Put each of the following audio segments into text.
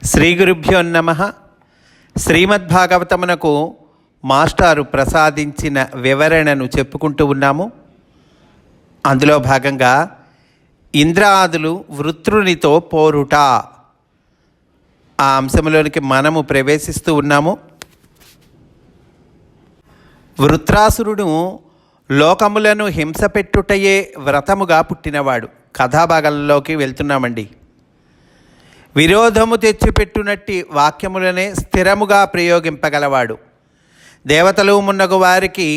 శ్రీ గురుభ్యో నమః. శ్రీమద్భాగవతమునకు మాస్టారు ప్రసాదించిన వివరణను చెప్పుకుంటూ ఉన్నాము. అందులో భాగంగా ఇంద్రాదులు వృత్రునితో పోరుట ఆ అంశంలోనికి మనము ప్రవేశిస్తూ ఉన్నాము. వృత్రాసురుడు లోకములను హింసపెట్టుటయే వ్రతముగా పుట్టినవాడు. కథాభాగంలోకి వెళ్తున్నామండి. విరోధము తెచ్చిపెట్టునట్టి వాక్యములనే స్థిరముగా ప్రయోగింపగలవాడు. దేవతలు మున్నగు వారికి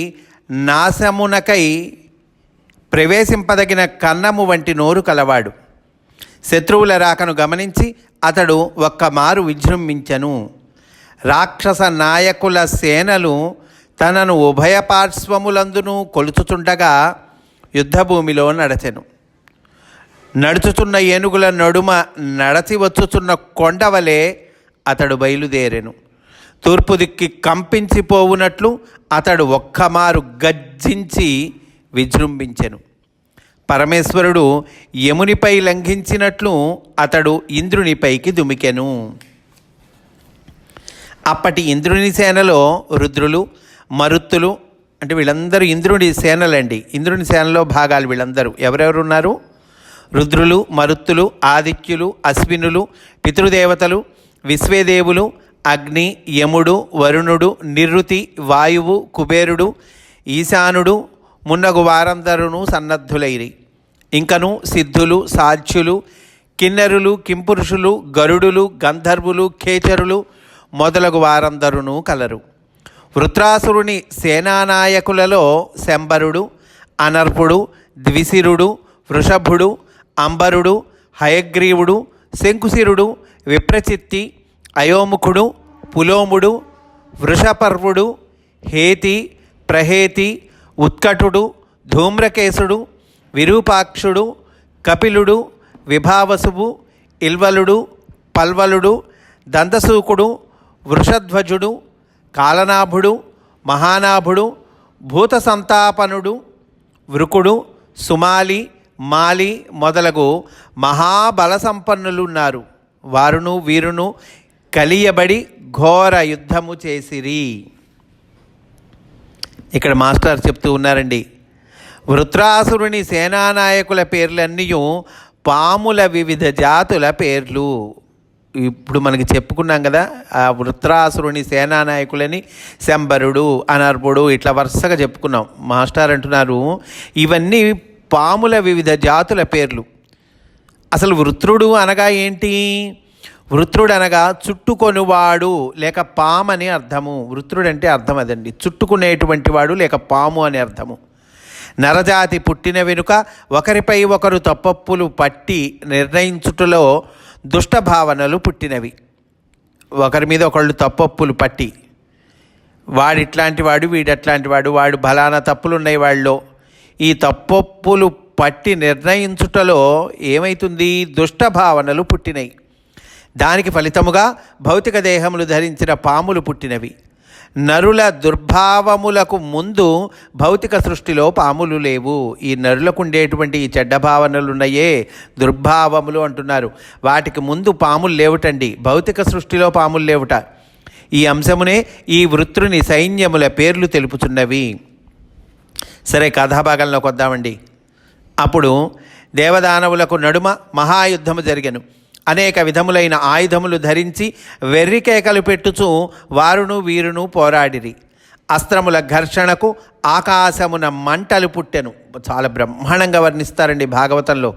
నాశమునకై ప్రవేశింపదగిన కన్నము వంటి నోరు కలవాడు. శత్రువుల రాకను గమనించి అతడు ఒక్కమారు విజృంభించెను. రాక్షస నాయకుల సేనలు తనను ఉభయ పార్శ్వములందును కొలుచుచుండగా యుద్ధభూమిలో నడచెను. నడుచుచున్న ఏనుగుల నడుమ నడచి వచ్చుచున్న కొండవలే అతడు బయలుదేరెను. తూర్పు దిక్కి కంపించిపోవునట్లు అతడు ఒక్కమారు గర్జించి విజృంభించెను. పరమేశ్వరుడు యమునిపై లంఘించినట్లు అతడు ఇంద్రునిపైకి దుమికెను. అప్పటి ఇంద్రుని సేనలో రుద్రులు, మరుత్తులు అంటే వీళ్ళందరూ ఇంద్రుని సేనలండి. ఇంద్రుని సేనలో భాగాలు వీళ్ళందరూ ఎవరెవరున్నారు? రుద్రులు, మరుత్తులు, ఆదిత్యులు, అశ్వినులు, పితృదేవతలు, విశ్వేదేవులు, అగ్ని, యముడు, వరుణుడు, నిరుతి, వాయువు, కుబేరుడు, ఈశానుడు మున్నగు వారందరూ సన్నద్ధులైరి. ఇంకను సిద్ధులు, సాధ్యులు, కిన్నెరులు, కింపురుషులు, గరుడులు, గంధర్వులు, ఖేచరులు మొదలగు వారందరూ కలరు. వృత్రాసురుని సేనానాయకులలో శంబరుడు, అనర్పుడు, ద్విశిరుడు, వృషభుడు, అంబరుడు, హయగ్రీవుడు, శంకుశిరుడు, విప్రచిత్తి, అయోముఖుడు, పులోముడు, వృషపర్వుడు, హేతి, ప్రహేతి, ఉత్కటుడు, ధూమ్రకేశుడు, విరూపాక్షుడు, కపిలుడు, విభావసువు, ఇల్వలుడు, పల్వలుడు, దంతసూకుడు, వృషధ్వజుడు, కాలనాభుడు, మహానాభుడు, భూతసంతాపనుడు, వృకుడు, సుమాలి, మాలి మొదలగు మహాబల సంపన్నులున్నారు. వారును వీరును కలియబడి ఘోర యుద్ధము చేసిరి. ఇక్కడ మాస్టర్ చెప్తూ ఉన్నారండి, వృత్రాసురుని సేనానాయకుల పేర్లన్నీ పాముల వివిధ జాతుల పేర్లు. ఇప్పుడు మనకి చెప్పుకున్నాం కదా, ఆ వృత్రాసురుని సేనానాయకులని శంబరుడు, అనర్పుడు ఇట్లా వరుసగా చెప్పుకున్నాం. మాస్టర్ అంటున్నారు ఇవన్నీ పాముల వివిధ జాతుల పేర్లు. అసలు వృత్రుడు అనగా ఏంటి? వృత్రుడు అనగా చుట్టుకొనివాడు లేక పాము అని అర్థము. వృత్రుడు అంటే అర్థం అదండి, చుట్టుకునేటువంటి వాడు లేక పాము అని అర్థము. నరజాతి పుట్టిన వెనుక ఒకరిపై ఒకరు తప్పప్పులు పట్టి నిర్ణయించుటలో దుష్ట భావనలు పుట్టినవి. ఒకరి మీద ఒకళ్ళు తప్పప్పులు పట్టి వాడిట్లాంటి వాడు, వీడట్లాంటి వాడు, వాడు బలానా తప్పులు ఉన్నాయి వాళ్ళలో. ఈ తప్పొప్పులు పట్టి నిర్ణయించుటలో ఏమైతుంది? దుష్ట భావనలు పుట్టినవి. దానికి ఫలితముగా భౌతిక దేహములు ధరించిన పాములు పుట్టినవి. నరుల దుర్భావములకు ముందు భౌతిక సృష్టిలో పాములు లేవు. ఈ నరులకు ఉండేటువంటి ఈ చెడ్డ భావనలు ఉన్నాయే దుర్భావములు అంటున్నారు. వాటికి ముందు పాములు లేవుటండి, భౌతిక సృష్టిలో పాములు లేవుట. ఈ అంశమునే ఈ వృత్రుని సైన్యముల పేర్లు తెలుపుచున్నవి. సరే, కథాభాగంలోకి వద్దామండి. అప్పుడు దేవదానవులకు నడుమ మహాయుద్ధము జరిగెను. అనేక విధములైన ఆయుధములు ధరించి వెర్రికేకలు పెట్టుచు వారును వీరును పోరాడిరి. అస్త్రముల ఘర్షణకు ఆకాశమున మంటలు పుట్టెను. చాలా బ్రహ్మాండంగా వర్ణిస్తారండి భాగవతంలో.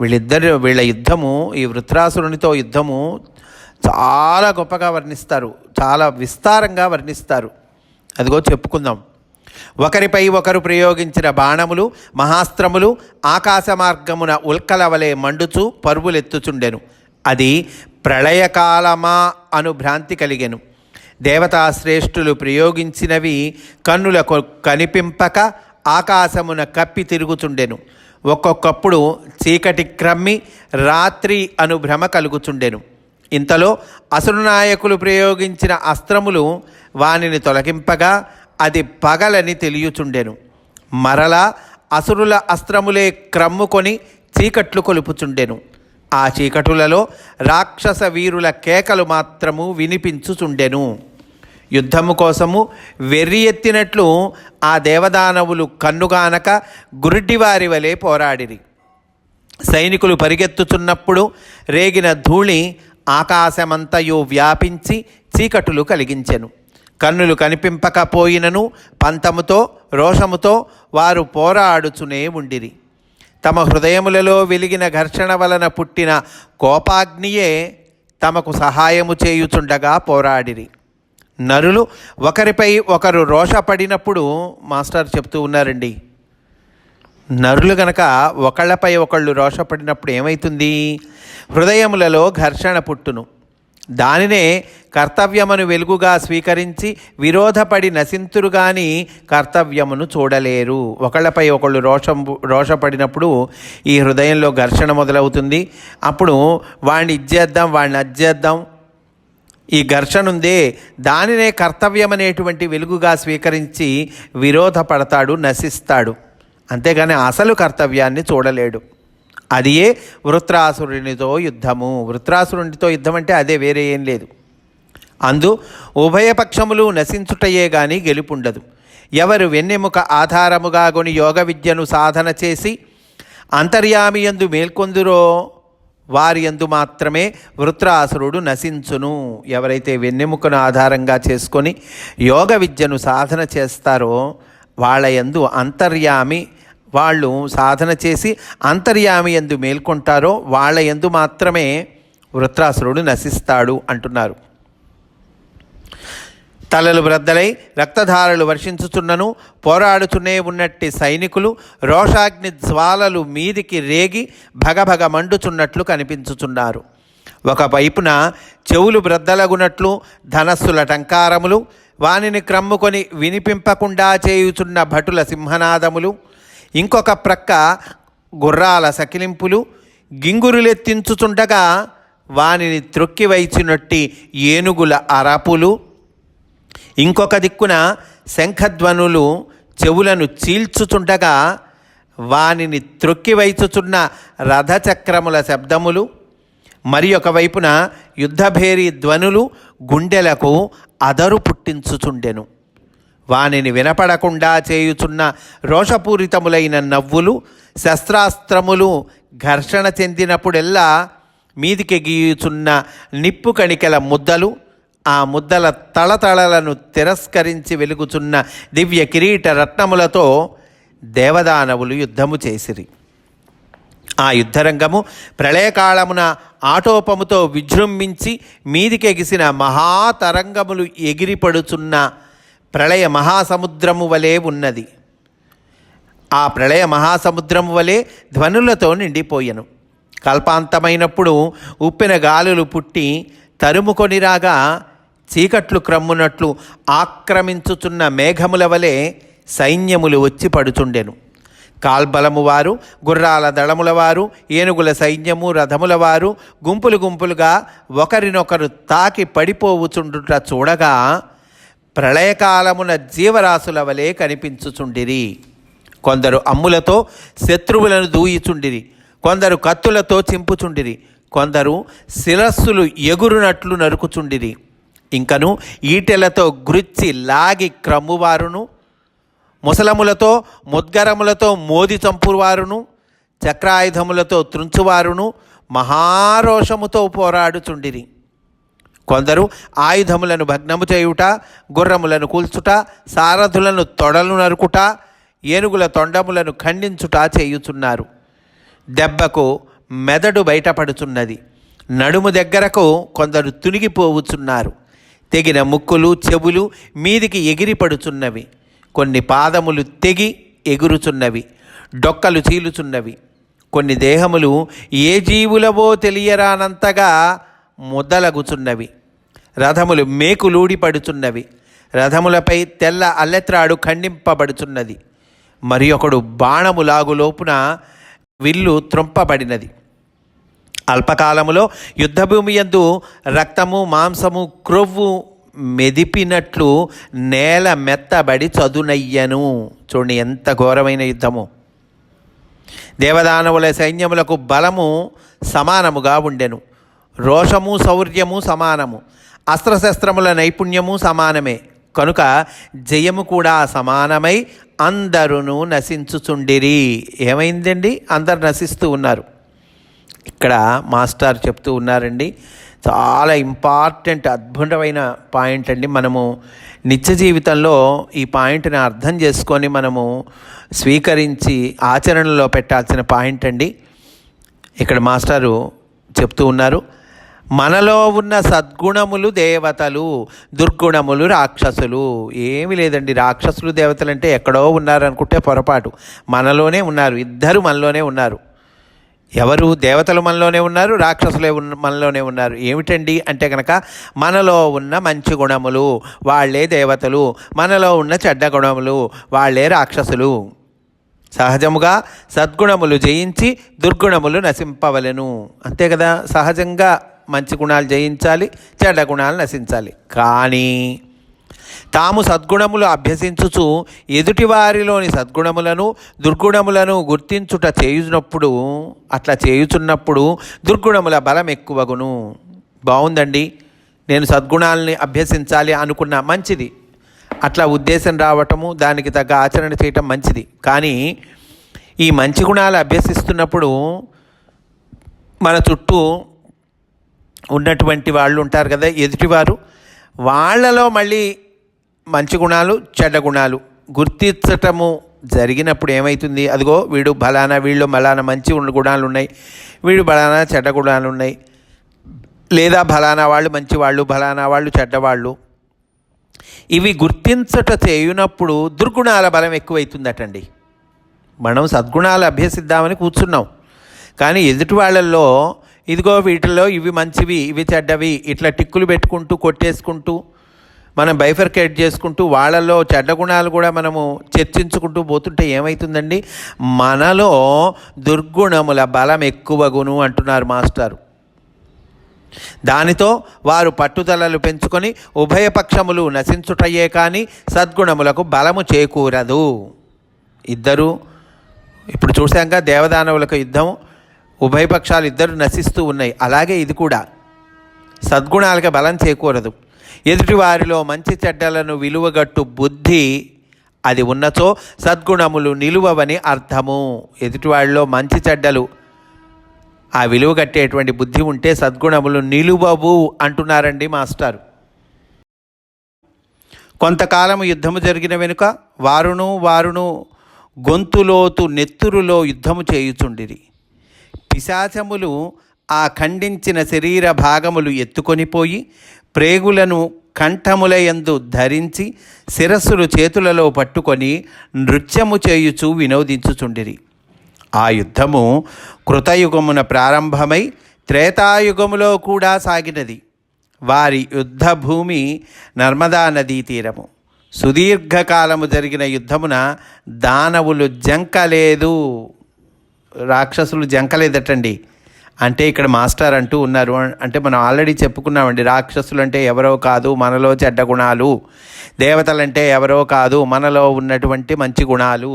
వీళ్ళ యుద్ధము, ఈ వృత్రాసురునితో యుద్ధము చాలా గొప్పగా వర్ణిస్తారు, చాలా విస్తారంగా వర్ణిస్తారు. అదిగో చెప్పుకుందాం. ఒకరిపై ఒకరు ప్రయోగించిన బాణములు, మహాస్త్రములు ఆకాశ మార్గమున ఉల్కల వలె మండుచు పరువులెత్తుచుండెను. అది ప్రళయకాలమా అను భ్రాంతి కలిగెను. దేవతాశ్రేష్ఠులు ప్రయోగించినవి కన్నులకు కనిపింపక ఆకాశమున కప్పి తిరుగుచుండెను. ఒక్కొక్కప్పుడు చీకటి క్రమ్మి రాత్రి అను భ్రమ కలుగుచుండెను. ఇంతలో అసురనాయకులు ప్రయోగించిన అస్త్రములు వానిని తొలగింపగా అది పగలని తెలియచుండెను. మరలా అసురుల అస్త్రములే క్రమ్ముకొని చీకట్లు కొలుపుచుండెను. ఆ చీకటులలో రాక్షస వీరుల కేకలు మాత్రము వినిపించుచుండెను. యుద్ధము కోసము వెర్రి ఎత్తినట్లు ఆ దేవదానవులు కన్నుగానక గురుడ్డివారి వలె పోరాడిరి. సైనికులు పరిగెత్తుచున్నప్పుడు రేగిన ధూళి ఆకాశమంతయు వ్యాపించి చీకటులు కలిగించెను. కన్నులు కనిపింపకపోయినను పంతముతో రోషముతో వారు పోరాడుచునే ఉండిరి. తమ హృదయములలో వెలిగిన ఘర్షణ వలన పుట్టిన కోపాగ్నియే తమకు సహాయము చేయుచుండగా పోరాడిరి. నరులు ఒకరిపై ఒకరు రోషపడినప్పుడు మాస్టర్ చెప్తూ ఉన్నారండి, నరులు గనక ఒకళ్ళపై ఒకళ్ళు రోషపడినప్పుడు ఏమవుతుంది? హృదయములలో ఘర్షణ పుట్టును. దానినే కర్తవ్యమును వెలుగుగా స్వీకరించి విరోధపడి నశింతురు గాని కర్తవ్యమును చూడలేరు. ఒకళ్ళపై ఒకళ్ళు రోషపడినప్పుడు ఈ హృదయంలో ఘర్షణ మొదలవుతుంది. అప్పుడు వాడిని ఇచ్చేద్దాం, వాడిని అజ్జేద్దాం, ఈ ఘర్షణ ఉందే దానినే కర్తవ్యం అనేటువంటి వెలుగుగా స్వీకరించి విరోధపడతాడు, నశిస్తాడు. అంతేగాని అసలు కర్తవ్యాన్ని చూడలేడు. అదియే వృత్రాసురునితో యుద్ధము. వృత్రాసురునితో యుద్ధం అంటే అదే, వేరే ఏం లేదు. అందు ఉభయపక్షములు నశించుటయే గాని గెలుపుండదు. ఎవరు వెన్నెముక ఆధారముగా కొని యోగ విద్యను సాధన చేసి అంతర్యామి యందు మేల్కొందురో వారి యందు మాత్రమే వృత్రాసురుడు నశించును. ఎవరైతే వెన్నెముకను ఆధారంగా చేసుకొని యోగ విద్యను సాధన చేస్తారో వాళ్ళ యందు అంతర్యామి, వాళ్ళు సాధన చేసి అంతర్యామి యందు మేల్కొంటారో వాళ్ళ యందు మాత్రమే వృత్రాసురుడు నశిస్తాడు అంటున్నారు. తలలు బ్రద్దలై రక్తధారలు వర్షించుచున్నను పోరాడుచునే ఉన్నట్టి సైనికులు రోషాగ్ని జ్వాలలు మీదికి రేగి భగభగ మండుచున్నట్లు కనిపించుచున్నారు. ఒకవైపున చెవులు బ్రద్దలగునట్లు ధనస్సుల టంకారములు, వానిని క్రమ్ముకొని వినిపింపకుండా చేయుచున్న భటుల సింహనాదములు, ఇంకొక ప్రక్క గుర్రాల సకిలింపులు గింగురులెత్తించుచుండగా వానిని త్రొక్కివైచినట్టి ఏనుగుల అరపులు, ఇంకొక దిక్కున శంఖధ్వనులు చెవులను చీల్చుచుండగా వానిని త్రొక్కివైచుచున్న రథచక్రముల శబ్దములు, మరి ఒకవైపున యుద్ధభేరి ధ్వనులు గుండెలకు అదరు పుట్టించుచుండెను. వానిని వినపడకుండా చేయుచున్న రోషపూరితములైన నవ్వులు, శస్త్రాస్త్రములు ఘర్షణ చెందినప్పుడెల్లా మీదికి గీయుచున్న నిప్పు కణికల ముద్దలు, ఆ ముద్దల తళతళలను తిరస్కరించి వెలుగుచున్న దివ్య కిరీట రత్నములతో దేవదానవులు యుద్ధము చేసిరి. ఆ యుద్ధరంగము ప్రళయకాలమున ఆటోపముతో విజృంభించి మీదికెగిసిన మహాతరంగములు ఎగిరిపడుచున్న ప్రళయ మహాసముద్రము వలె ఉన్నది. ఆ ప్రళయ మహాసముద్రము వలె ధ్వనులతో నిండిపోయెను. కల్పాంతమైనప్పుడు ఉప్పెన గాలులు పుట్టి తరుముకొని రాగా చీకట్లు క్రమ్మునట్లు ఆక్రమించుచున్న మేఘముల వలె సైన్యములు వచ్చి పడుచుండెను. కాల్బలము వారు, గుర్రాల దళముల వారు, ఏనుగుల సైన్యము, రథముల వారు గుంపులు గుంపులుగా ఒకరినొకరు తాకి పడిపోవుచుండుట చూడగా ప్రళయకాలమున జీవరాశుల వలె కనిపించుచుండిరి. కొందరు అమ్ములతో శత్రువులను దూయిచుండిరి, కొందరు కత్తులతో చింపుచుండిరి, కొందరు శిరస్సులు ఎగురునట్లు నరుకుచుండిరి. ఇంకను ఈటెలతో గురిచ్చి లాగి క్రమ్మువారును, ముసలములతో ముద్గరములతో మోది చంపువారును, చక్రాయుధములతో త్రుంచువారును మహారోషముతో పోరాడుచుండిరి. కొందరు ఆయుధములను భగ్నము చేయుట, గుర్రములను కూల్చుట, సారథులను తొడలు నరుకుట, ఏనుగుల తొండములను ఖండించుట చేయుచున్నారు. దెబ్బకు మెదడు బయటపడుచున్నది. నడుము దగ్గరకు కొందరు తునిగిపోవుచున్నారు. తెగిన ముక్కులు, చెవులు మీదికి ఎగిరిపడుచున్నవి. కొన్ని పాదములు తెగి ఎగురుచున్నవి, డొక్కలు చీలుచున్నవి. కొన్ని దేహములు ఏ జీవులవో తెలియరానంతగా ముద్దలగుచున్నవి. రథములు మేకులూడిపడుచున్నవి. రథములపై తెల్ల అల్లెత్రాడు ఖండింపబడుచున్నది. మరి ఒకడు బాణములాగు లోపున విల్లు త్రొంపబడినది. అల్పకాలములో యుద్ధభూమి యందు రక్తము, మాంసము, క్రొవ్వు మెదిపినట్లు నేల మెత్తబడి చదునయ్యను. చూడండి ఎంత ఘోరమైన యుద్ధము. దేవదానవుల సైన్యములకు బలము సమానముగా ఉండెను. రోషము శౌర్యము సమానము, అస్త్రశస్త్రముల నైపుణ్యము సమానమే. కనుక జయము కూడా సమానమై అందరూ నశించుచుండిరి. ఏమైందండి? అందరు నశిస్తూ ఉన్నారు. ఇక్కడ మాస్టర్ చెప్తూ ఉన్నారండి, చాలా ఇంపార్టెంట్ అద్భుతమైన పాయింట్ అండి. మనము నిత్య జీవితంలో ఈ పాయింట్ని అర్థం చేసుకొని మనము స్వీకరించి ఆచరణలో పెట్టాల్సిన పాయింట్ అండి. ఇక్కడ మాస్టారు చెప్తూ ఉన్నారు, మనలో ఉన్న సద్గుణములు దేవతలు, దుర్గుణములు రాక్షసులు. ఏమీ లేదండి, రాక్షసులు దేవతలు అంటే ఎక్కడో ఉన్నారనుకుంటే పొరపాటు. మనలోనే ఉన్నారు, ఇద్దరు మనలోనే ఉన్నారు. ఎవరు? దేవతలు మనలోనే ఉన్నారు, రాక్షసులే మనలోనే ఉన్నారు. ఏమిటండి అంటే కనుక మనలో ఉన్న మంచి గుణములు వాళ్ళే దేవతలు, మనలో ఉన్న చెడ్డ గుణములు వాళ్ళే రాక్షసులు. సహజముగా సద్గుణములు జయించి దుర్గుణములు నశింపవలెను. అంతే కదా, సహజంగా మంచి గుణాలు జయించాలి, చెడ్డ గుణాలు నశించాలి. కానీ తాము సద్గుణములు అభ్యసించుచు ఎదుటివారిలోని సద్గుణములను దుర్గుణములను గుర్తించుట చేయుచున్నప్పుడు, అట్లా చేయుచున్నప్పుడు దుర్గుణముల బలం ఎక్కువగును. బాగుందండి, నేను సద్గుణాలని అభ్యసించాలి అనుకున్న మంచిది, అట్లా ఉద్దేశం రావటము, దానికి తగ్గ ఆచరణ చేయటం మంచిది. కానీ ఈ మంచి గుణాలు అభ్యసిస్తున్నప్పుడు మన చుట్టూ ఉన్నటువంటి వాళ్ళు ఉంటారు కదా, ఎదుటివారు, వాళ్ళలో మళ్ళీ మంచి గుణాలు చెడ్డ గుణాలు గుర్తించటము జరిగినప్పుడు ఏమవుతుంది? అదిగో వీడు బలానా, వీళ్ళు బలానా మంచి గుణాలు ఉన్నాయి, వీడు బలానా చెడ్డ గుణాలు ఉన్నాయి, లేదా బలానా వాళ్ళు మంచి వాళ్ళు, బలానా వాళ్ళు చెడ్డవాళ్ళు, ఇవి గుర్తించట చేయునప్పుడు దుర్గుణాల బలం ఎక్కువైతుందటండి. మనం సద్గుణాలు అభ్యసిద్దామని కూర్చున్నాం, కానీ ఎదుటి వాళ్ళల్లో ఇదిగో వీటిల్లో ఇవి మంచివి, ఇవి చెడ్డవి, ఇట్లా టిక్కులు పెట్టుకుంటూ కొట్టేసుకుంటూ మనం బైఫర్కేట్ చేసుకుంటూ వాళ్ళలో చెడ్డ గుణాలు కూడా మనము చర్చించుకుంటూ పోతుంటే ఏమవుతుందండి? మనలో దుర్గుణముల బలం ఎక్కువగును అంటున్నారు మాస్టారు. దానితో వారు పట్టుదలలు పెంచుకొని ఉభయపక్షములు నశించుటయ్యే కానీ సద్గుణములకు బలము చేకూరదు. ఇద్దరు ఇప్పుడు చూశాక దేవదానవులకు యుద్ధం, ఉభయపక్షాలు ఇద్దరు నశిస్తూ ఉన్నాయి. అలాగే ఇది కూడా సద్గుణాలకు బలం చేకూరదు. ఎదుటి వారిలో మంచి చెడ్డలను విలువగట్టు బుద్ధి అది ఉన్నచో సద్గుణములు నిలువవని అర్థము. ఎదుటివాడిలో మంచి చెడ్డలు ఆ విలువ కట్టేటువంటి బుద్ధి ఉంటే సద్గుణములు నిలువవు అంటున్నారండి మాస్టారు. కొంతకాలము యుద్ధము జరిగిన వెనుక వారును గొంతులోతు నెత్తురులో యుద్ధము చేయుచుండిరి. పిశాచములు ఆ ఖండించిన శరీర భాగములు ఎత్తుకొని పోయి ప్రేగులను కంఠములయందు ధరించి శిరస్సులు చేతులలో పట్టుకొని నృత్యము చేయుచు వినోదించుచుండిరి. ఆ యుద్ధము కృతయుగమున ప్రారంభమై త్రేతాయుగములో కూడా సాగినది. వారి యుద్ధ భూమి నర్మదా నదీ తీరము. సుదీర్ఘకాలము జరిగిన యుద్ధమున దానవులు జంకలేదు, రాక్షసులు జంకలేదటండి. అంటే ఇక్కడ మాస్టర్ అంటూ ఉన్నారు, అంటే మనం ఆల్రెడీ చెప్పుకున్నామండి, రాక్షసులు అంటే ఎవరో కాదు మనలో చెడ్డ గుణాలు, దేవతలంటే ఎవరో కాదు మనలో ఉన్నటువంటి మంచి గుణాలు.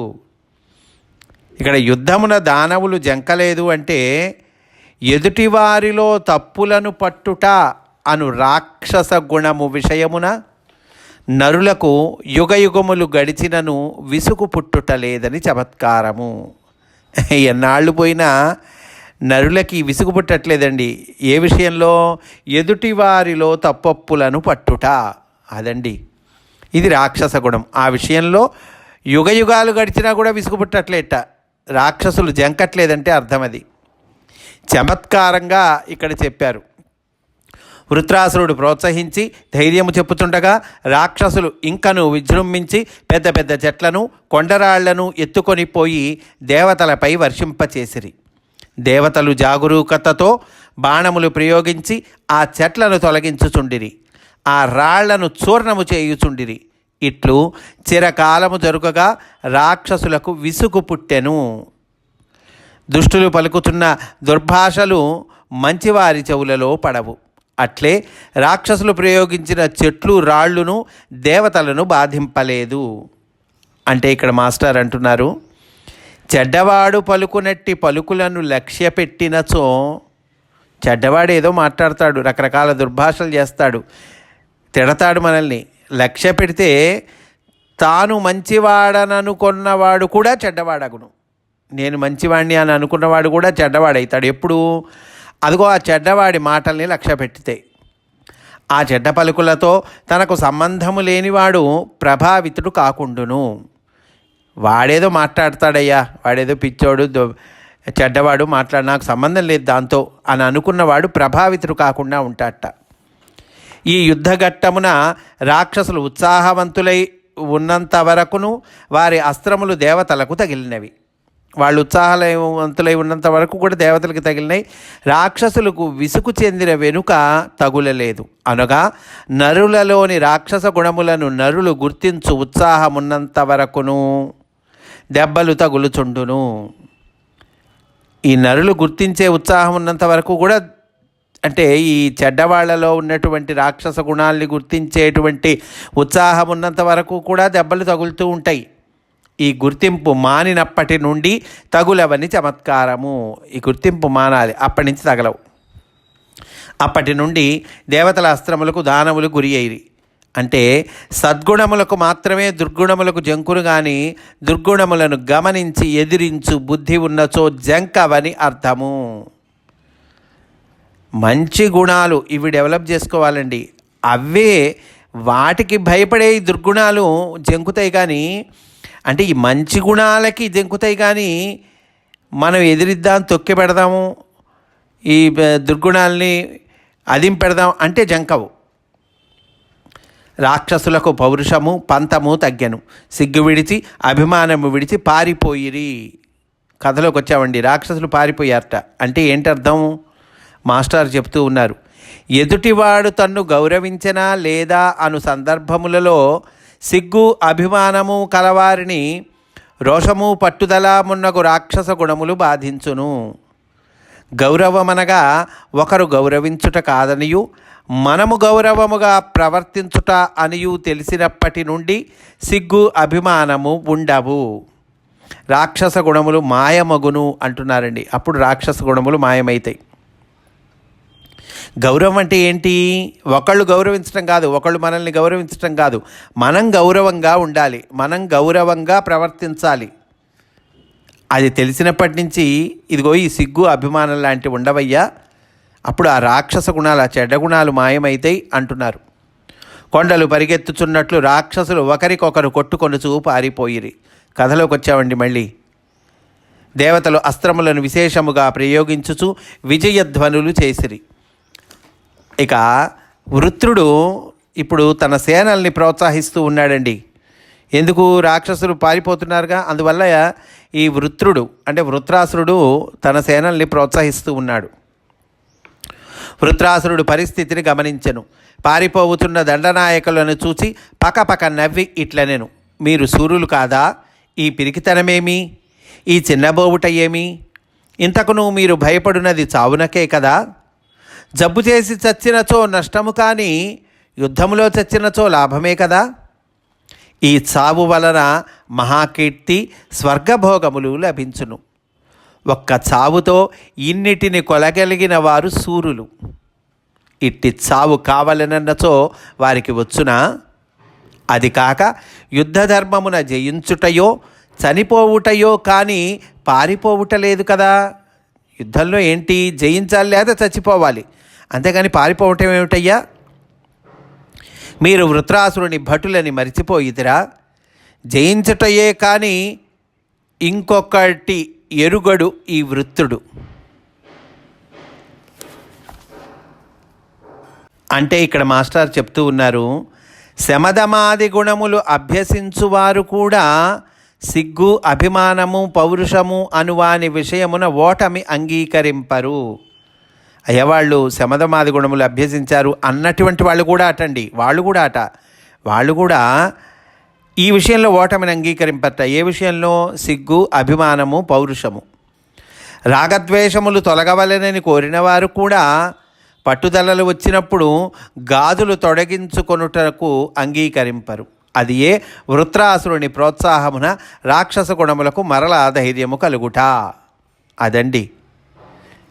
ఇక్కడ యుద్ధమున దానవులు జంకలేదు అంటే ఎదుటివారిలో తప్పులను పట్టుట అను రాక్షస గుణము విషయమున నరులకు యుగయుగములు గడిచినను విసుగు పుట్టుట లేదని చమత్కారము. ఎన్నాళ్ళు పోయినా నరులకి విసుగు పుట్టట్లేదండి. ఏ విషయంలో? ఎదుటివారిలో తప్పప్పులను పట్టుట, అదండి ఇది రాక్షస గుణం. ఆ విషయంలో యుగయుగాలు గడిచినా కూడా విసుగు పుట్టట్లేట, రాక్షసులు జంకట్లేదంటే అర్థం అది. చమత్కారంగా ఇక్కడ చెప్పారు. వృత్రాసురుడు ప్రోత్సహించి ధైర్యము చెప్పుచుండగా రాక్షసులు ఇంకను విజృంభించి పెద్ద పెద్ద చెట్లను కొండరాళ్లను ఎత్తుకొని పోయి దేవతలపై వర్షింపచేసిరి. దేవతలు జాగరూకతతో బాణములు ప్రయోగించి ఆ చెట్లను తొలగించుచుండిరి, ఆ రాళ్లను చూర్ణము చేయుచుండిరి. ఇట్లు చిరకాలము జరుగగా రాక్షసులకు విసుగు పుట్టెను. దుష్టులు పలుకుతున్న దుర్భాషలు మంచివారి చెవులలో పడవు. అట్లే రాక్షసులు ప్రయోగించిన చెట్లు రాళ్ళును దేవతలను బాధింపలేదు. అంటే ఇక్కడ మాస్టర్ అంటున్నారు, చెడ్డవాడు పలుకునట్టి పలుకులను లక్ష్య పెట్టినచో, చెడ్డవాడు ఏదో మాట్లాడతాడు, రకరకాల దుర్భాషలు చేస్తాడు, తిడతాడు మనల్ని. లక్ష్య పెడితే తాను మంచివాడననుకున్నవాడు కూడా చెడ్డవాడగును. నేను మంచివాడిని అని అనుకున్నవాడు కూడా చెడ్డవాడవుతాడు. ఎప్పుడు? అదిగో ఆ చెడ్డవాడి మాటల్ని లక్ష్య పెట్టితే. ఆ చెడ్డ పలుకులతో తనకు సంబంధము లేనివాడు ప్రభావితుడు కాకుండును. వాడేదో మాట్లాడతాడయ్యా, వాడేదో పిచ్చోడు, చెడ్డవాడు, నాకు సంబంధం లేదు దాంతో అని అనుకున్నవాడు ప్రభావితుడు కాకుండా ఉంటాడట. ఈ యుద్ధఘట్టమున రాక్షసులు ఉత్సాహవంతులై ఉన్నంత వరకును వారి అస్త్రములు దేవతలకు తగిలినవి. వాళ్ళు ఉత్సాహవంతులై ఉన్నంత వరకు కూడా దేవతలకు తగిలినాయి. రాక్షసులకు విసుగు చెందిన వెనుక తగులలేదు. అనగా నరులలోని రాక్షస గుణములను నరులు గుర్తించు ఉత్సాహమున్నంత వరకును దెబ్బలు తగులుచుండును. ఈ నరులు గుర్తించే ఉత్సాహం ఉన్నంత వరకు కూడా, అంటే ఈ చెడ్డవాళ్లలో ఉన్నటువంటి రాక్షస గుణాల్ని గుర్తించేటువంటి ఉత్సాహం ఉన్నంత వరకు కూడా దెబ్బలు తగులుతూ ఉంటాయి. ఈ గుర్తింపు మానినప్పటి నుండి తగులవని చమత్కారము. ఈ గుర్తింపు మానాలి, అప్పటి నుంచి తగలవు. అప్పటి నుండి దేవతల అస్త్రములకు దానవులు గురి అయ్యి. అంటే సద్గుణములకు మాత్రమే దుర్గుణములకు జంకును కానీ దుర్గుణములను గమనించి ఎదిరించు బుద్ధి ఉన్నచో జంకవని అర్థము. మంచి గుణాలు ఇవి డెవలప్ చేసుకోవాలండి. అవే వాటికి భయపడే దుర్గుణాలు జంకుతాయి. కానీ అంటే ఈ మంచి గుణాలకి జంకుతాయి, కానీ మనం ఎదిరిద్దాం, తొక్కి పెడదాము, ఈ దుర్గుణాలని అదింపెడదాం అంటే జంకవు. రాక్షసులకు పౌరుషము పంతము తగ్గెను, సిగ్గు విడిచి అభిమానము విడిచి పారిపోయిరి. కథలోకి వచ్చామండి. రాక్షసులు పారిపోయారట. అంటే ఏంటి అర్థం? మాస్టర్ చెప్తూ ఉన్నారు, ఎదుటివాడు తన్ను గౌరవించనా లేదా అను సందర్భములలో సిగ్గు అభిమానము కలవారిని రోషము పట్టుదల మున్నగు రాక్షస గుణములు బాధించును. గౌరవమనగా ఒకరు గౌరవించుట కాదనియు మనము గౌరవముగా ప్రవర్తించుట అనియు తెలిసినప్పటి నుండి సిగ్గు అభిమానము ఉండవు. రాక్షస గుణములు మాయమగును అంటున్నారండి. అప్పుడు రాక్షస గుణములు మాయమవుతాయి. గౌరవం అంటే ఏంటి? ఒకళ్ళు గౌరవించడం కాదు, ఒకళ్ళు మనల్ని గౌరవించడం కాదు. మనం గౌరవంగా ఉండాలి, మనం గౌరవంగా ప్రవర్తించాలి. అది తెలిసినప్పటి నుంచి ఇదిగో ఈ సిగ్గు అభిమానం లాంటివి ఉండవయ్యా, అప్పుడు ఆ రాక్షస గుణాలు, ఆ చెడ్డ గుణాలు మాయమైతాయి అంటున్నారు. కొండలు పరిగెత్తుచున్నట్లు రాక్షసులు ఒకరికొకరు కొట్టుకొనుచూ పారిపోయిరి. కథలోకి వచ్చామండి మళ్ళీ. దేవతలు అస్త్రములను విశేషముగా ప్రయోగించుచు విజయధ్వనులు చేసిరి. ఇక వృత్రుడు ఇప్పుడు తన సేనల్ని ప్రోత్సహిస్తూ ఉన్నాడండి. ఎందుకు? రాక్షసులు పారిపోతున్నారుగా, అందువల్ల ఈ వృత్రుడు అంటే వృత్రాసురుడు తన సేనల్ని ప్రోత్సహిస్తూ ఉన్నాడు. వృత్రాసురుడు పరిస్థితిని గమనించెను. పారిపోతున్న దండనాయకులను చూసి పకపక నవ్వి ఇట్లనెను, మీరు సూర్యులు కాదా? ఈ పిరికితనమేమి? ఈ చిన్నబోవుట ఏమి? ఇంతకును మీరు భయపడున్నది చావునకే కదా. జబ్బు చేసి చచ్చినచో నష్టము, కానీ యుద్ధములో చచ్చినచో లాభమే కదా. ఈ చావు వలన మహాకీర్తి స్వర్గభోగములు లభించును. ఒక్క చావుతో ఇన్నిటిని కొలగలిగిన వారు సూరులు. ఇట్టి చావు కావాలనన్నచో వారికి వచ్చునా? అది కాక యుద్ధధర్మమున జయించుటయో చనిపోవుటయో కానీ పారిపోవుట లేదు కదా. యుద్ధంలో ఏంటి? జయించాలి లేదా చచ్చిపోవాలి, అంతేగాని పారిపోవటం ఏమిటయ్యా? మీరు వృత్రాసురుని భటులని మరిచిపోయిదిరా. జయించటయే కానీ ఇంకొకటి ఎరుగడు ఈ వృత్రుడు. అంటే ఇక్కడ మాస్టర్ చెప్తూ ఉన్నారు, శమదమాది గుణములు అభ్యసించువారు కూడా సిగ్గు అభిమానము పౌరుషము అనువాని విషయమున ఓటమి అంగీకరింపరు. అయ్యవాళ్ళు శమదమాది గుణములు అభ్యసించారు అన్నటువంటి వాళ్ళు కూడా అటండి, వాళ్ళు కూడా ఈ విషయంలో ఓటమిని అంగీకరింపట. ఏ విషయంలో? సిగ్గు అభిమానము పౌరుషము. రాగద్వేషములు తొలగవలెనని కోరినవారు కూడా పట్టుదలలు వచ్చినప్పుడు గాజులు తొలగించుకొనుటకు అంగీకరింపరు. అది ఏ వృత్రాసురుని ప్రోత్సాహమున రాక్షస గుణములకు మరలా ధైర్యము కలుగుట. అదండి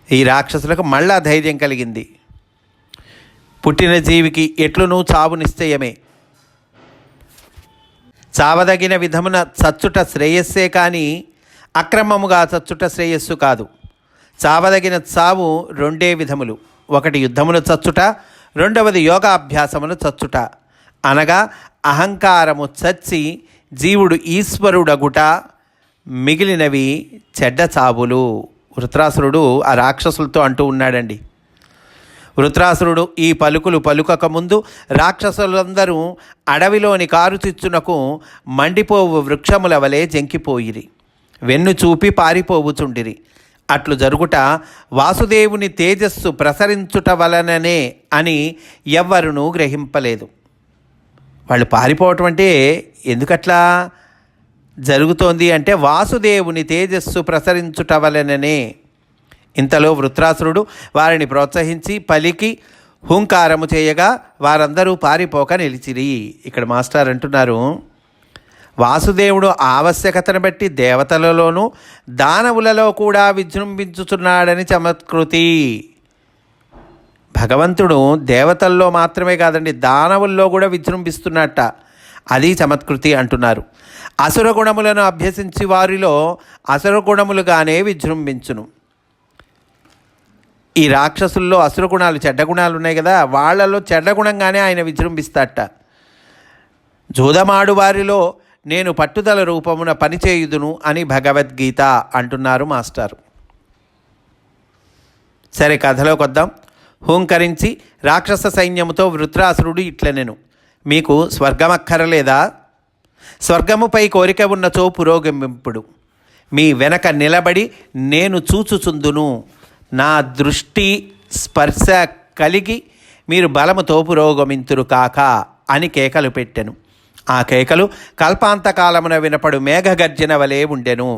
ఈ రాక్షసులకు మళ్ళా ధైర్యం కలిగింది. పుట్టిన జీవికి ఎట్లునూ చావు నిశ్చయమే. చావదగిన విధమున చచ్చుట శ్రేయస్సే కానీ అక్రమముగా చచ్చుట శ్రేయస్సు కాదు. చావదగిన చావు రెండే విధములు. ఒకటి యుద్ధములు చచ్చుట, రెండవది యోగాభ్యాసములు చచ్చుట. అనగా అహంకారము చచ్చి జీవుడు ఈశ్వరుడగుట, మిగిలినవి చెడ్డ చావులు. వృత్రాసురుడు ఆ రాక్షసులతో అంటూ ఉన్నాడండి. వృత్రాసురుడు ఈ పలుకులు పలుకకముందు రాక్షసులందరూ అడవిలోని కారుచిచ్చునకు మండిపోవు వృక్షముల వలె జంకిపోయిరి, వెన్ను చూపి పారిపోవుచుండిరి. అట్లు జరుగుట వాసుదేవుని తేజస్సు ప్రసరించుట వలననే అని ఎవ్వరునూ గ్రహింపలేదు. వాళ్ళు పారిపోవటం అంటే ఎందుకట్లా జరుగుతోంది అంటే వాసుదేవుని తేజస్సు ప్రసరించుట వలననే. ఇంతలో వృత్రాసురుడు వారిని ప్రోత్సహించి పలికి హుంకారము చేయగా వారందరూ పారిపోక నిలిచిరి. ఇక్కడ మాస్టర్ అంటున్నారు, వాసుదేవుడు ఆవశ్యకతను బట్టి దేవతలలోనూ దానవులలో కూడా విజృంభించుతున్నాడని చమత్కృతి. భగవంతుడు దేవతల్లో మాత్రమే కాదండి, దానవుల్లో కూడా విజృంభిస్తున్నట్ట. అది చమత్కృతి అంటున్నారు. అసుర గుణములను అభ్యసించి వారిలో అసుర గుణములుగానే విజృంభించును. ఈ రాక్షసుల్లో అసుర గుణాలు, చెడ్డ గుణాలు ఉన్నాయి కదా, వాళ్ళలో చెడ్డ గుణంగానే ఆయన విజృంభిస్తాట. జూదమాడు వారిలో నేను పట్టుదల రూపమున పనిచేయుదును అని భగవద్గీత అంటున్నారు మాస్టారు. సరే, కథలోకి వద్దాం. హూంకరించి రాక్షస సైన్యముతో వృత్రాసురుడు ఇట్లనెను, మీకు స్వర్గమక్కరలేదా? స్వర్గముపై కోరిక ఉన్నచో పురోగమింపుడు. మీ వెనక నిలబడి నేను చూచుచుందును. నా దృష్టి స్పర్శ కలిగి మీరు బలముతో పురోగమింతురు కాక అని కేకలు పెట్టెను. ఆ కేకలు కల్పాంతకాలమున వినపడు మేఘగర్జన వలె ఉండెను.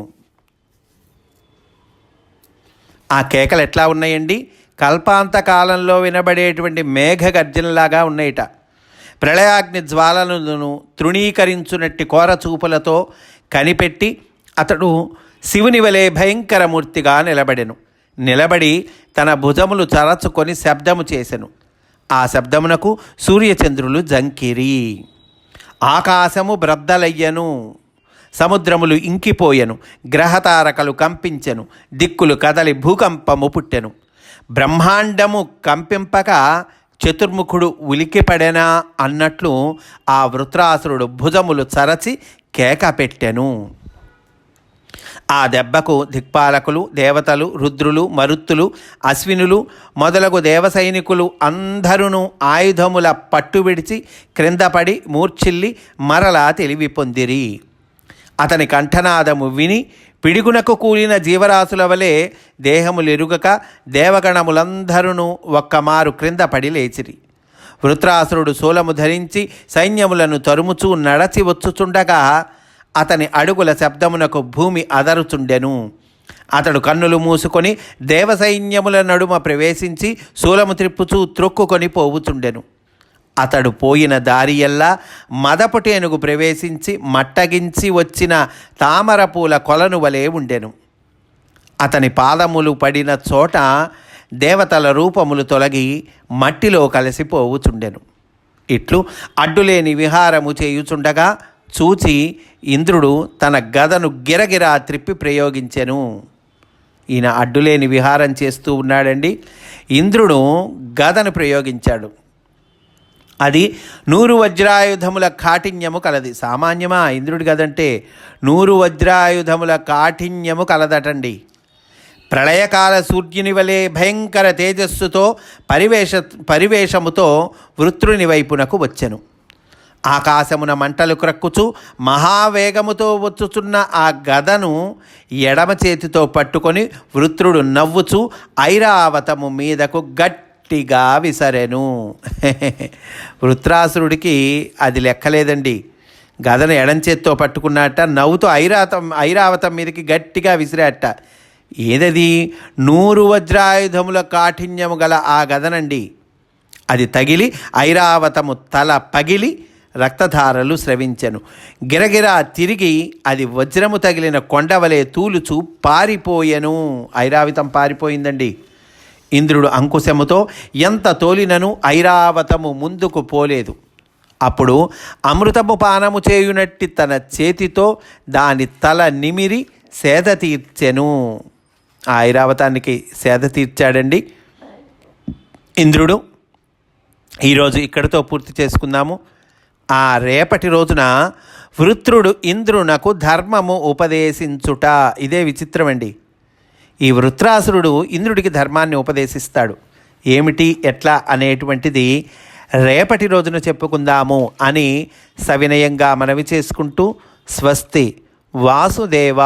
ఆ కేకలు ఎట్లా ఉన్నాయండి? కల్పాంతకాలంలో వినబడేటువంటి మేఘగర్జనలాగా ఉన్నాయిట. ప్రళయాగ్ని జ్వాలలను తృణీకరించునట్టి కోర చూపులతో కనిపెట్టి అతడు శివుని వలె భయంకరమూర్తిగా నిలబడి తన భుజములు చరచుకొని శబ్దము చేసెను. ఆ శబ్దమునకు సూర్యచంద్రులు జంకిరి, ఆకాశము బ్రద్దలయ్యను, సముద్రములు ఇంకిపోయెను, గ్రహతారకలు కంపించెను, దిక్కులు కదలి భూకంపము పుట్టెను. బ్రహ్మాండము కంపింపక చతుర్ముఖుడు ఉలికిపడెనా అన్నట్లు ఆ వృత్రాసురుడు భుజములు చరచి కేక పెట్టెను. ఆ దెబ్బకు దిక్పాలకులు, దేవతలు, రుద్రులు, మరుత్తులు, అశ్వినులు మొదలగు దేవసైనికులు అందరూ ఆయుధముల పట్టు విడిచి క్రిందపడి మూర్ఛిల్లి మరలా తెలివి పొందిరి. అతని కంఠనాదము విని పిడిగునకు కూలిన జీవరాశుల వలె దేహములెరుగక దేవగణములందరూ ఒక్కమారు క్రింద పడి లేచిరి. వృత్రాసురుడు శూలము ధరించి సైన్యములను తరుముచూ నడచి వచ్చుచుండగా అతని అడుగుల శబ్దమునకు భూమి అదరుచుండెను. అతడు కన్నులు మూసుకొని దేవసైన్యముల నడుమ ప్రవేశించి శూలము త్రిప్పుచూ త్రొక్కుకొని పోవుచుండెను. అతడు పోయిన దారియల్లా మదపుటేనుగు ప్రవేశించి మట్టగించి వచ్చిన తామరపూల కొలను వలె ఉండెను. అతని పాదములు పడిన చోట దేవతల రూపములు తొలగి మట్టిలో కలిసిపోవుచుండెను. ఇట్లు అడ్డులేని విహారము చేయుచుండగా చూచి ఇంద్రుడు తన గదను గిరగిరా త్రిప్పి ప్రయోగించెను. ఈయన అడ్డులేని విహారం చేస్తూ ఉన్నాడండి. ఇంద్రుడు గదను ప్రయోగించాడు. అది 100 వజ్రాయుధముల కాఠిన్యము కలది. సామాన్యమా ఇంద్రుడి గదంటే? 100 వజ్రాయుధముల కాఠిన్యము కలదటండి. ప్రళయకాల సూర్యుని వలె భయంకర తేజస్సుతో పరివేషముతో వృత్రుని వైపునకు వచ్చెను. ఆకాశమున మంటలు క్రక్కుచు మహావేగముతో వచ్చుచున్న ఆ గదను ఎడమ చేతితో పట్టుకొని వృత్రుడు నవ్వుచూ ఐరావతము మీదకు గట్టిగా విసరెను. వృత్రాసురుడికి అది లెక్కలేదండి. గదను ఎడం చేతితో పట్టుకున్నట్ట నవ్వుతూ ఐరావతం మీదకి గట్టిగా విసిరాట. ఏదది? 100 వజ్రాయుధముల కాఠిన్యము గల ఆ గదనండి. అది తగిలి ఐరావతము తల పగిలి రక్తధారలు స్రవించెను. గిరగిరా తిరిగి అది వజ్రము తగిలిన కొండవలే తూలుచు పారిపోయెను. ఐరావతం పారిపోయిందండి. ఇంద్రుడు అంకుశముతో ఎంత తోలినను ఐరావతము ముందుకు పోలేదు. అప్పుడు అమృతము పానము చేయునట్టి తన చేతితో దాని తల నిమిరి సేద తీర్చెను. ఆ ఐరావతానికి సేద తీర్చాడండి ఇంద్రుడు. ఈరోజు ఇక్కడితో పూర్తి చేసుకుందాము. ఆ రేపటి రోజున వృత్రుడు ఇంద్రునకు ధర్మము ఉపదేశించుట. ఇదే విచిత్రం అండి. ఈ వృత్రాసురుడు ఇంద్రుడికి ధర్మాన్ని ఉపదేశిస్తాడు. ఏమిటి ఎట్లా అనేటువంటిది రేపటి రోజున చెప్పుకుందాము అని సవినయంగా మనవి చేసుకుంటూ స్వస్తి. వాసుదేవ.